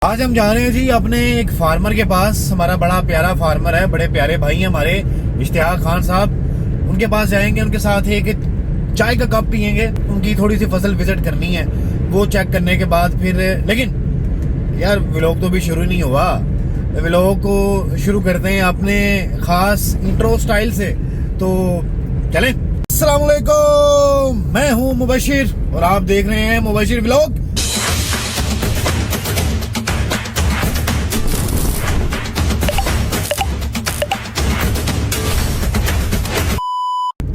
आज हम जा रहे हैं जी अपने एक फार्मर के पास। हमारा बड़ा प्यारा फार्मर है, बड़े प्यारे भाई हैं हमारे इश्तियाक खान साहब। उनके पास जाएंगे, उनके साथ एक चाय का कप पियेंगे। उनकी थोड़ी सी फसल विजिट करनी है, वो चेक करने के बाद फिर लेकिन यार व्लॉग तो भी शुरू नहीं हुआ। व्लॉग को शुरू करते हैं अपने खास इंट्रो स्टाइल से, तो चलें। अस्सलाम वालेकुम, मैं हूँ मुबशिर और आप देख रहे हैं मुबशिर व्लॉग।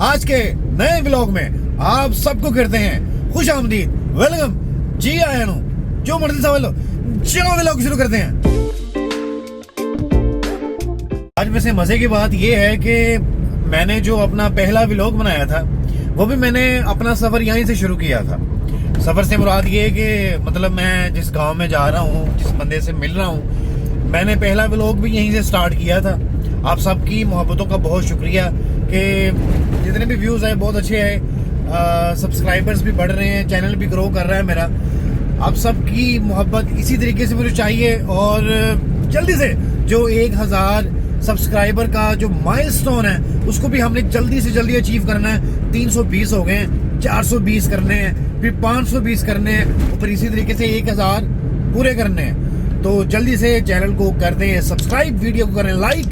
आज के नए व्लॉग में आप सबको करते हैं खुश आमदीद, वेलकम जी। आया हूँ जो मर्जी सवाल लो, चलो व्लॉग शुरू करते हैं। आज में से मजे की बात यह है कि मैंने जो अपना पहला व्लॉग बनाया था वो भी मैंने अपना सफर यहीं से शुरू किया था। सफर से मुराद ये है कि मतलब मैं जिस गांव में जा रहा हूँ, जिस बंदे से मिल रहा हूँ, मैंने पहला व्लॉग भी यहीं से स्टार्ट किया था। आप सबकी मोहब्बतों का बहुत शुक्रिया कि जितने भी व्यूज़ आए बहुत अच्छे आए, सब्सक्राइबर्स भी बढ़ रहे हैं, चैनल भी ग्रो कर रहा है मेरा। आप सबकी मोहब्बत इसी तरीके से मुझे चाहिए और जल्दी से जो 1000 सब्सक्राइबर का जो माइलस्टोन है उसको भी हमने जल्दी से जल्दी अचीव करना है। 320 हो गए हैं, 420 करने हैं, फिर 520 करने हैं, और फिर इसी तरीके से 1000 पूरे करने हैं। तो जल्दी से चैनल को कर दें सब्सक्राइब, वीडियो को करें लाइक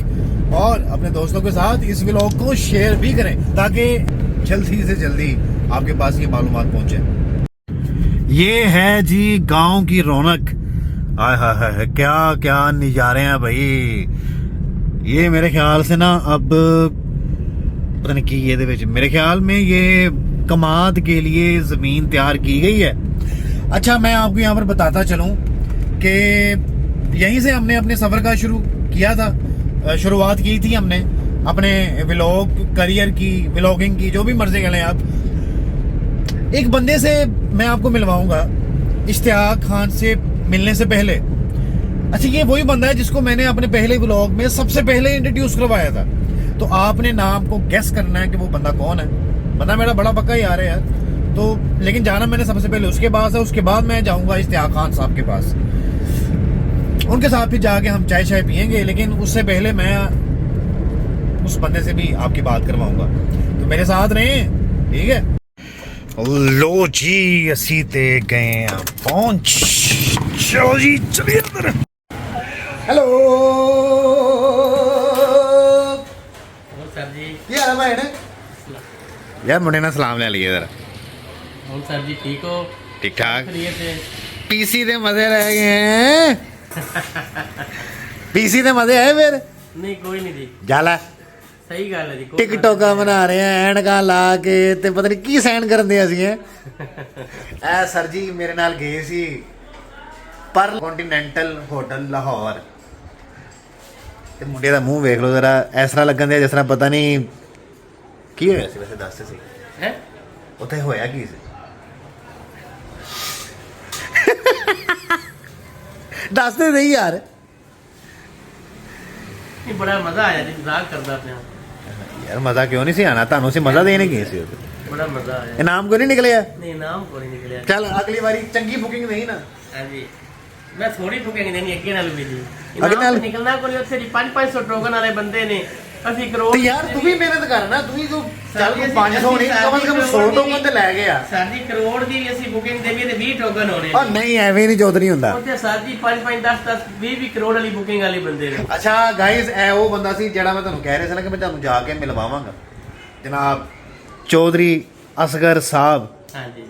और अपने दोस्तों के साथ इस व्लॉग को शेयर भी करें ताकि जल्दी से जल्दी आपके पास ये मालूमात पहुंचे। ये है जी गांव की रौनक। आय हाय हाय, क्या क्या नजारे हैं भाई। ये मेरे ख्याल से ना अब पता नहीं की ये मेरे ख्याल में ये कमाद के लिए जमीन तैयार की गई है। अच्छा, मैं आपको यहाँ पर बताता चलूं कि यहीं से हमने अपने सफर का शुरू किया था, शुरुआत की थी हमने अपने व्लॉग करियर की, व्लॉगिंग की, जो भी मर्जी करें आप। एक बंदे से मैं आपको मिलवाऊंगा इश्तियाक खान से मिलने से पहले। अच्छा, ये वही बंदा है जिसको मैंने अपने पहले व्लॉग में सबसे पहले इंट्रोड्यूस करवाया था। तो आपने नाम को गेस करना है कि वो बंदा कौन है। बंदा मेरा बड़ा पक्का यार है यार। तो लेकिन जाना मैंने सबसे पहले उसके पास है, उसके बाद मैं जाऊंगा इश्तियाक खान साहब के पास। उनके साथ फिर जाके हम चाय शाय पियेंगे, लेकिन उससे पहले मैं उस बंदे से भी आपकी बात करवाऊंगा। तो मेरे साथ रहें, ठीक है। लो जी, असी ते गए पहुंच। चलो जी, चलिए अंदर। हेलो सर जी, यार मैं यार मुंडे ना सलाम ले लिए जरा। और सर जी ठीक हो? ठीक ठाक। से पीसी दे मजे रह गए हैं। पीसी दे मजे है फिर नहीं कोई नहीं जी, जाला सही गल है जी। टिकटॉका बना रहे हैं एनका ला के ते पता नहीं की साइन करन दे ਅਸੀਂ ਐ ਸਰ ਜੀ ਮੇਰੇ ਨਾਲ ਗਏ ਸੀ ਪਰ ਕੰਟੀਨੈਂਟਲ ਹੋਟਲ ਲਾਹੌਰ ਤੇ ਮੁੰਡੇ ਦਾ ਮੂੰਹ ਵੇਖ ਲਓ ਜ਼ਰਾ, ਇਸ ਤਰ੍ਹਾਂ ਲੱਗਣ ਦਿਆ ਜਿਸ ਤਰ੍ਹਾਂ ਪਤਾ ਨਹੀਂ ਕੀ ਹੋਇਆ ਸੀ। ਵੈਸੇ ਦੱਸ ਸੀ ਹੈ ਉੱਥੇ ਹੋਇਆ ਕੀ ਸੀ? ਦੱਸਦੇ ਨਹੀਂ ਯਾਰ। नहीं बड़ा मजा आया जी, मजाक करदा अपने आप। यार मजा क्यों नहीं सी आना, ਤੁਹਾਨੂੰ ਅਸੀਂ ਮਜ਼ਾ ਦੇਣੇ ਗਏ ਸੀ। बड़ा मजा आया। इनाम को नहीं निकलिया? नहीं नाम को नहीं निकलिया। चल अगली बारी चंगी बुकिंग नहीं ना। हां जी, मैं थोड़ी बुकिंग देनी अगे नाल भी जी। अगे नाल निकलना कोई ਉੱਥੇ जी 500 टोकन वाले बंदे ने, ਅਸੀਂ ਕਰੋੜ। ਤੇ ਯਾਰ ਤੂੰ ਵੀ ਮਿਹਨਤ ਕਰਨਾ, ਤੂੰ ਵੀ ਤੂੰ ਚੱਲ ਤੂੰ 500 ਨਹੀਂ ਕਮ ਸੇ ਕਮ 100 ਟੋਕਨ ਤੇ ਲੈ ਗਿਆ। ਸਾਡੀ ਕਰੋੜ ਦੀ ਵੀ ਅਸੀਂ ਬੁਕਿੰਗ ਦੇਵੀਏ ਤੇ 20 ਟੋਕਨ ਹੋਣੇ। ਉਹ ਨਹੀਂ ਐਵੇਂ ਨਹੀਂ ਚੌਧਰੀ ਹੁੰਦਾ। ਉੱਥੇ ਸਾਡੀ 5 10 10 20 ਕਰੋੜ ਵਾਲੀ ਬੁਕਿੰਗ ਵਾਲੇ ਬੰਦੇ ਨੇ। ਅੱਛਾ ਗਾਇਜ਼, ਇਹ ਉਹ ਬੰਦਾ ਸੀ ਜਿਹੜਾ ਮੈਂ ਤੁਹਾਨੂੰ ਕਹਿ ਰਿਹਾ ਸੀ ਨਾ ਕਿ ਮੈਂ ਤੁਹਾਨੂੰ ਜਾ ਕੇ ਮਿਲਵਾਵਾਂਗਾ। ਜਨਾਬ ਚੌਧਰੀ असगर साहब, हाँ जी,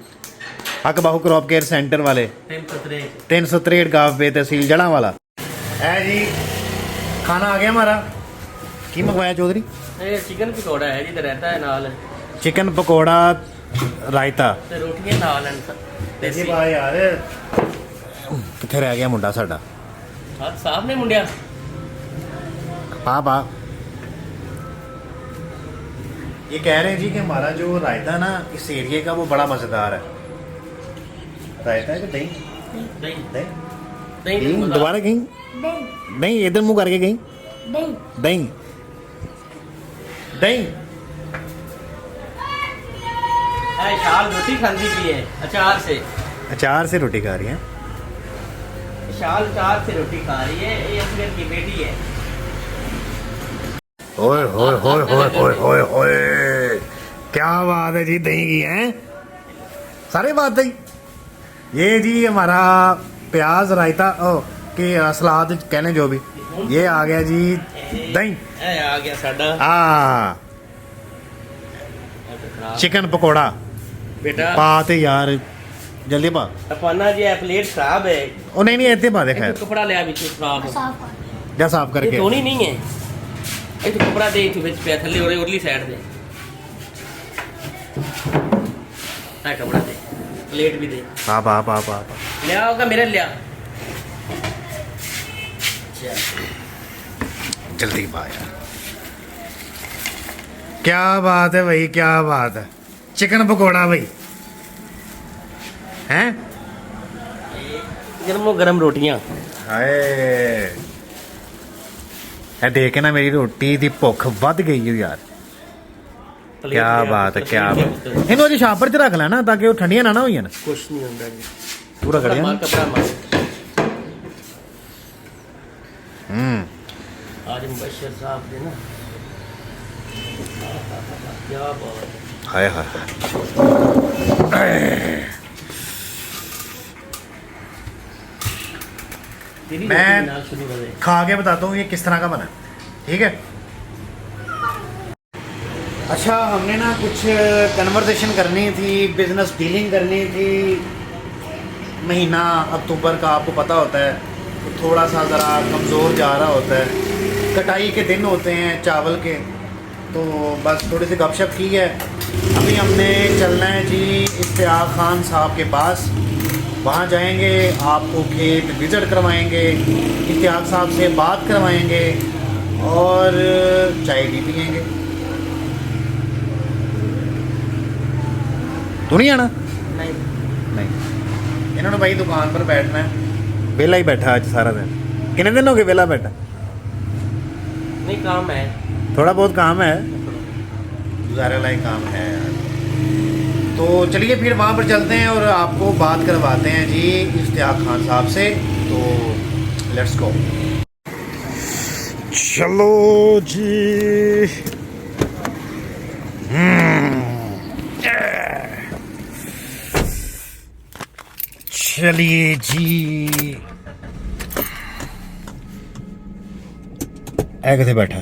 हक बाहू क्रॉप केयर सेंटर वाले 363 गांव पे तहसील जड़ा वाला है जी। खाना आ गया हमारा। की मंगवाया चौधरी? चिकन पकौड़ा है जी, तो रहता है नाल। चिकन पकौड़ा रायता ते रोटियां नाल हैं। देसी भाई यार किथे रह गया मुंडा साडा? हां साहब ने मुंडिया पा पा। ये कह रहे हैं जी कि हमारा जो रायता ना इस एरिया का वो बड़ा मजेदार है। रायता है कि दही? दही दही दही दोबारा कहीं नहीं, इधर मुंह करके कहीं दही दही। शाल रोटी खांदी पी है अचार से रोटी खा रही है। विशाल 4 से रोटी खा रही है, ये असगर की बेटी है। ओए होए होए होए होए होए होए, क्या बात है जी, दही की है सारी बात दही। ये जी हमारा प्याज रायता के सलाद कहने जो भी, ये आ गया जी दही, आ गया साडा चिकन पकोड़ा बेटा। पाते यार जल्दी पा। अपना जी प्लेट खराब है। ओ नहीं नहीं इतने पा दे, खैर कपड़ा लिया बिच खराब जा साफ करके। धोनी नहीं है, इथे कपड़ा दे इथे विच पे थल्ले और उरली साइड दे, आ कपड़ा दे, प्लेट भी दे। पा पा पा पा लिया होगा मेरे लिया, जल्दी पा यार। क्या बात है भाई, क्या बात है, चिकन पकोड़ा भाई हैं। गरमो गरम रोटियां। हाय ਇਹ ਦੇਖ ਕੇ ਨਾ ਮੇਰੀ ਰੋਟੀ ਦੀ ਭੁੱਖ ਵੱਧ ਗਈ ਹੈ ਯਾਰ। क्या बात है, क्या बात। ਇਹਨੂੰ ਅਜੇ ਛਾਪਰ 'ਚ ਰੱਖ ਲੈਣਾ ਤਾਂ ਕਿ ਉਹ ਠੰਡੀਆਂ ਨਾ ਨਾ ਹੋਈਆਂ। कुछ नहीं होता जी, ਪੂਰਾ ਕੜਿਆ। कपड़ा मार। आज मुबशर साहब थे ना, क्या बात है। हाय हाय मैं खा के बताता हूँ ये किस तरह का बना, ठीक है। अच्छा हमने ना कुछ कन्वर्सेशन करनी थी, बिजनेस डीलिंग करनी थी। महीना अक्टूबर का आपको पता होता है, तो थोड़ा सा ज़रा कमज़ोर जा रहा होता है, कटाई के दिन होते हैं चावल के, तो बस थोड़ी सी गपशप की है। अभी हमने चलना है जी इफ्तियाक खान साहब के पास, वहाँ जाएंगे, आपको खेत विज़िट करवाएंगे, इफ्तियाक साहब से बात करवाएंगे और चाय भी पियेंगे। तू नहीं आना? नहीं नहीं, इन्होंने भाई दुकान पर बैठना है, वेला ही बैठा आज सारा दिन। कितने दिन हो गए वेला बैठा? नहीं काम है, थोड़ा बहुत काम है, गुजारे लायक काम है यार। तो चलिए फिर वहाँ पर चलते हैं और आपको बात करवाते हैं जी इफ्तियाक खान साहब से। तो लेट्स गो, चलो जी। चलिए जी, कैसे बैठा।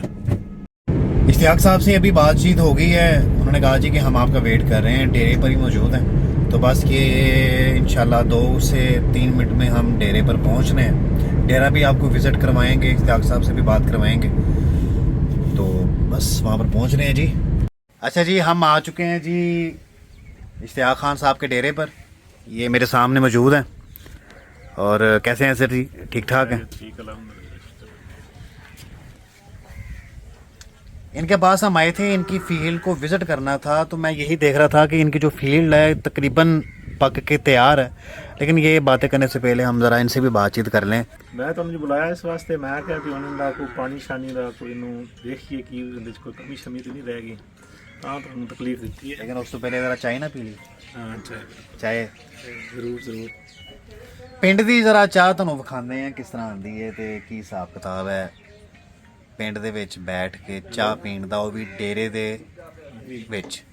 इफ्तियाक साहब से अभी बातचीत हो गई है, उन्होंने कहा जी कि हम आपका वेट कर रहे हैं, डेरे पर ही मौजूद हैं। तो बस ये इंशाल्लाह 2 से 3 मिनट में हम डेरे पर पहुंच रहे हैं। डेरा भी आपको विज़िट करवाएंगे, इफ्तियाक साहब से भी बात करवाएंगे। तो बस वहाँ पर पहुंच रहे हैं जी। अच्छा जी, हम आ चुके हैं जी इफ्तियाक खान साहब के डेरे पर, ये मेरे सामने मौजूद हैं। और कैसे हैं सर जी, ठीक ठाक हैं? इनके पास हम आए थे, इनकी फील्ड को विज़िट करना था, तो मैं यही देख रहा था कि इनकी जो फील्ड है तकरीबन पक के तैयार है। लेकिन ये बातें करने से पहले हम ज़रा इनसे भी बातचीत कर लें। मैं तो बुलाया इस वास्ते, मैं क्या कि उन्होंने को पानी शानी का कोई देखिए कि कोई कमी शमी तो नहीं रहेगी, हाँ तो तकलीफ दी है। लेकिन उस तो पहले ज़रा चाय ना पी ली। हाँ चाय जरूर जरूर। पिंड दी ज़रा चाह ਤੁਹਾਨੂੰ ਵਿਖਾਉਂਦੇ हैं किस तरह आती है तो की हिसाब किताब है। ਪਿੰਡ ਦੇ ਵਿੱਚ ਬੈਠ ਕੇ ਚਾਹ ਪੀਣ ਦਾ, ਉਹ ਵੀ ਡੇਰੇ ਦੇ ਵਿੱਚ।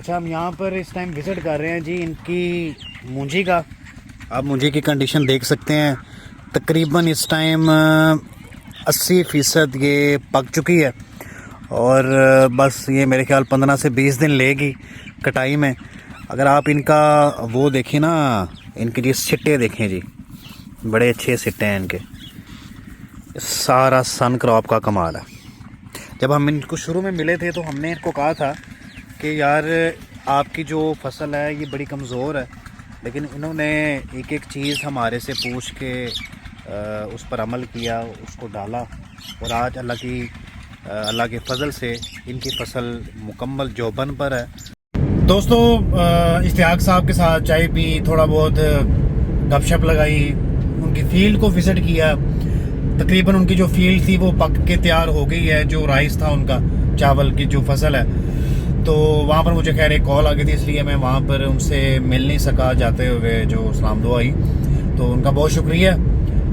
अच्छा हम यहाँ पर इस टाइम विज़िट कर रहे हैं जी इनकी मूंजी का। आप मूंजी की कंडीशन देख सकते हैं, तकरीबन इस टाइम 80% ये पक चुकी है और बस ये मेरे ख्याल 15 से 20 दिन लेगी कटाई में। अगर आप इनका वो देखें ना, इनके जी सिट्टे देखें जी, बड़े अच्छे सिट्टे हैं इनके। सारा सन क्रॉप का कमाल है। जब हम इनको शुरू में मिले थे तो हमने इनको कहा था कि यार आपकी जो फसल है ये बड़ी कमज़ोर है, लेकिन इन्होंने एक एक चीज़ हमारे से पूछ के उस पर अमल किया, उसको डाला, और आज अल्लाह के फजल से इनकी फसल मुकम्मल जोबन पर है। दोस्तों, इश्तियाक साहब के साथ चाय पी, थोड़ा बहुत गपशप लगाई, उनकी फील्ड को विजिट किया। तकरीबन उनकी जो फील्ड थी वो पक के तैयार हो गई है, जो राइस था उनका, चावल की जो फसल है। तो वहाँ पर मुझे खैर एक कॉल आ गई थी, इसलिए मैं वहाँ पर उनसे मिल नहीं सका जाते हुए, जो सलाम दुआ आई। तो उनका बहुत शुक्रिया।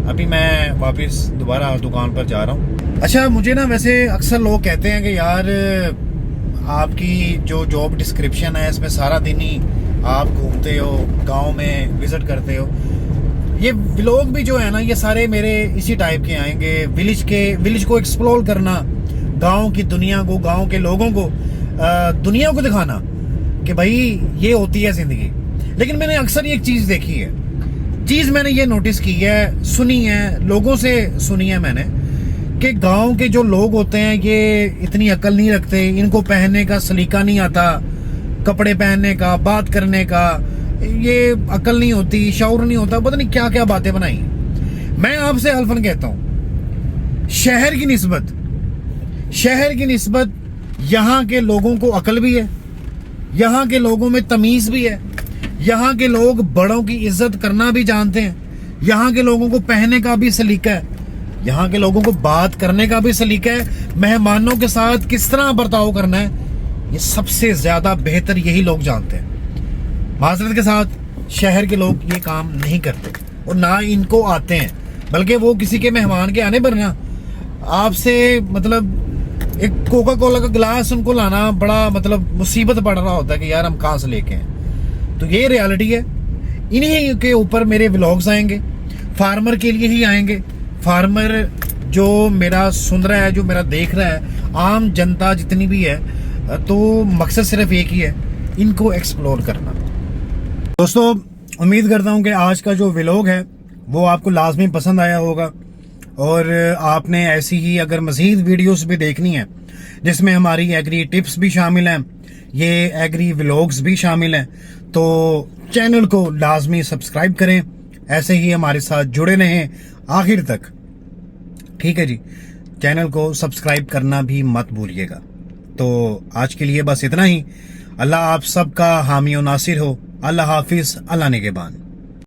अभी मैं वापस दोबारा दुकान पर जा रहा हूँ। अच्छा, मुझे ना वैसे अक्सर लोग कहते हैं कि यार आपकी जो जॉब डिस्क्रिप्शन है इसमें सारा दिन ही आप घूमते हो, गांव में विजिट करते हो। ये व्लॉग भी जो है ना, ये सारे मेरे इसी टाइप के आएंगे। विलेज को एक्सप्लोर करना, गांव की दुनिया को, गांव के लोगों को, दुनिया को दिखाना कि भाई ये होती है जिंदगी। लेकिन मैंने अक्सर एक चीज देखी है, मैंने ये नोटिस की है, सुनी है, लोगों से सुनी है मैंने, कि गांव के जो लोग होते हैं ये इतनी अकल नहीं रखते, इनको पहनने का सलीका नहीं आता, कपड़े पहनने का, बात करने का, ये अकल नहीं होती, शौर नहीं होता, पता नहीं क्या क्या बातें बनाई। मैं आपसे हल्फन कहता हूं, शहर की निस्बत यहाँ के लोगों को अकल भी है, यहाँ के लोगों में तमीज भी है, यहाँ के लोग बड़ों की इज्जत करना भी जानते हैं, यहाँ के लोगों को पहनने का भी सलीका है, यहाँ के लोगों को बात करने का भी सलीका है, मेहमानों के साथ किस तरह बर्ताव करना है, ये सबसे ज्यादा बेहतर यही लोग जानते हैं। माजरत के साथ शहर के लोग ये काम नहीं करते और ना इनको आते हैं, बल्कि वो किसी के मेहमान के आने पर ना आपसे मतलब एक कोका कोला का गिलास उनको लाना बड़ा मतलब मुसीबत पड़ रहा होता है कि यार हम कहाँ से लेके आए। तो ये रियलिटी है। इन्हीं के ऊपर मेरे व्लॉग्स आएंगे, फार्मर के लिए ही आएंगे। फार्मर जो मेरा सुन रहा है, जो मेरा देख रहा है, आम जनता जितनी भी है, तो मकसद सिर्फ एक ही है, इनको एक्सप्लोर करना। दोस्तों, उम्मीद करता हूँ कि आज का जो व्लॉग है वो आपको लाजमी पसंद आया होगा, और आपने ऐसी ही अगर मज़ीद वीडियोस भी देखनी है जिसमें हमारी एग्री टिप्स भी शामिल हैं, ये एग्री व्लॉग्स भी शामिल हैं, तो चैनल को लाजमी सब्सक्राइब करें, ऐसे ही हमारे साथ जुड़े रहें आखिर तक। ठीक है जी, चैनल को सब्सक्राइब करना भी मत भूलिएगा। तो आज के लिए बस इतना ही। अल्लाह आप सबका हामी और नासिर हो। अल्लाह हाफिज, अल्लाह निगहबान।